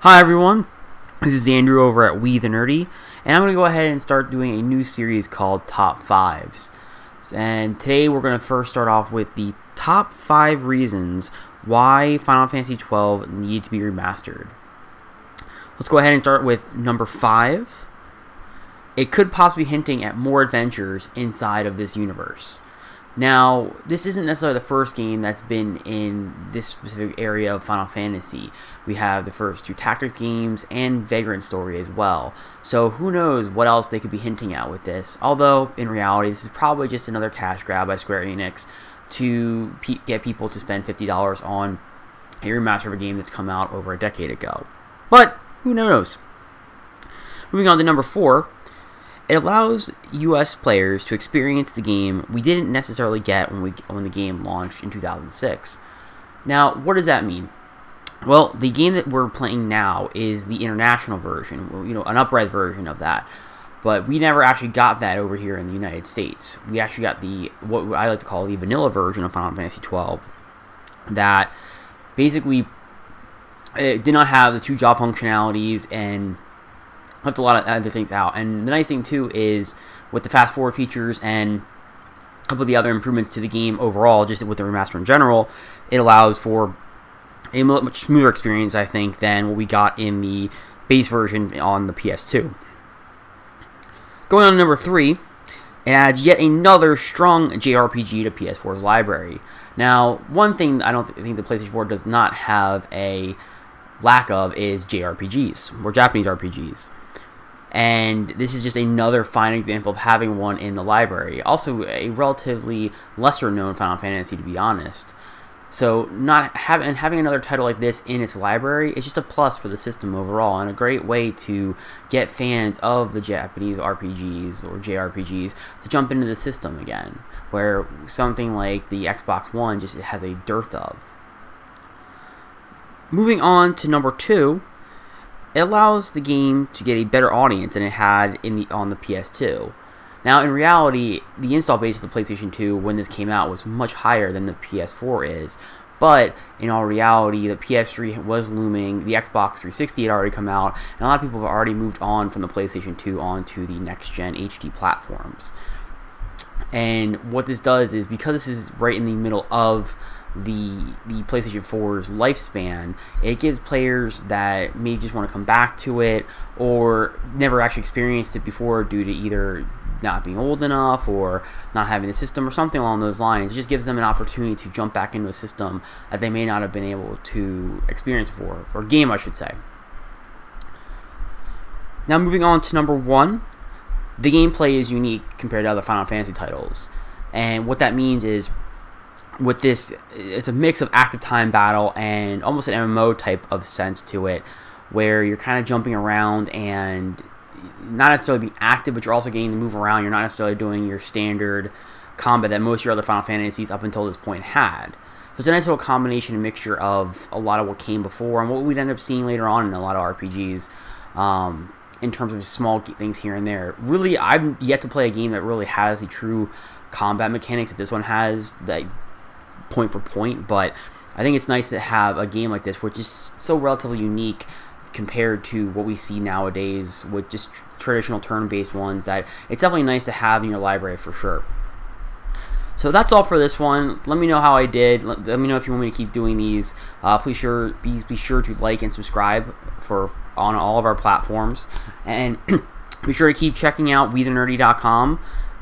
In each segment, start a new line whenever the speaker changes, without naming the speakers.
Hi everyone, this is Andrew over at We the Nerdy, and I'm going to go ahead and start doing a new series called Top 5s. And today we're going to first start off with the top 5 reasons why Final Fantasy XII needs to be remastered. Let's go ahead and start with number 5. It could possibly be hinting at more adventures inside of this universe. Now, this isn't necessarily the first game that's been in this specific area of Final Fantasy. We have the first 2 Tactics games and Vagrant Story as well. So who knows what else they could be hinting at with this. Although, in reality, this is probably just another cash grab by Square Enix to get people to spend $50 on a remaster of a game that's come out over a decade ago. But, who knows? Moving on to number 4. It allows US players to experience the game we didn't necessarily get when the game launched in 2006. Now, what does that mean? Well, the game that we're playing now is the international version, an up-res version of that. But we never actually got that over here in the United States. We actually got what I like to call the vanilla version of Final Fantasy XII that basically it did not have the 2 job functionalities and left a lot of other things out. And the nice thing too is with the fast forward features and a couple of the other improvements to the game overall, just with the remaster in general, it allows for a much smoother experience, I think, than what we got in the base version on the PS2. Going on to number 3, it adds yet another strong JRPG to PS4's library. Now, one thing I don't think the PlayStation 4 does not have a lack of is JRPGs, or Japanese RPGs. And this is just another fine example of having one in the library. Also, a relatively lesser-known Final Fantasy, to be honest. So, having another title like this in its library is just a plus for the system overall, and a great way to get fans of the Japanese RPGs or JRPGs to jump into the system again, where something like the Xbox One just has a dearth of. Moving on to number 2. It allows the game to get a better audience than it had on the PS2. Now, in reality, the install base of the PlayStation 2 when this came out was much higher than the PS4 is. But, in all reality, the PS3 was looming, the Xbox 360 had already come out, and a lot of people have already moved on from the PlayStation 2 onto the next-gen HD platforms. And what this does is, because this is right in the middle of the PlayStation 4's lifespan, it gives players that may just want to come back to it or never actually experienced it before due to either not being old enough or not having the system or something along those lines. It just gives them an opportunity to jump back into a system that they may not have been able to experience before, or game I should say. Now moving on to number 1, the gameplay is unique compared to other Final Fantasy titles. And what that means is, with this, it's a mix of active time battle and almost an MMO type of sense to it, where you're kind of jumping around and not necessarily being active, but you're also getting to move around. You're not necessarily doing your standard combat that most of your other Final Fantasies up until this point had. So it's a nice little combination and mixture of a lot of what came before and what we'd end up seeing later on in a lot of RPGs, in terms of small things here and there. Really, I've yet to play a game that really has the true combat mechanics that this one has, that point for point, but I think it's nice to have a game like this which is so relatively unique compared to what we see nowadays with just traditional turn-based ones, that it's definitely nice to have in your library for sure. So that's all for this one. Let me know how I did. Let me know if you want me to keep doing these. Please be sure to like and subscribe on all of our platforms, and be sure to keep checking out WeTheNerdy.com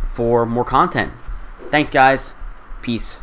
for more content. Thanks guys. Peace.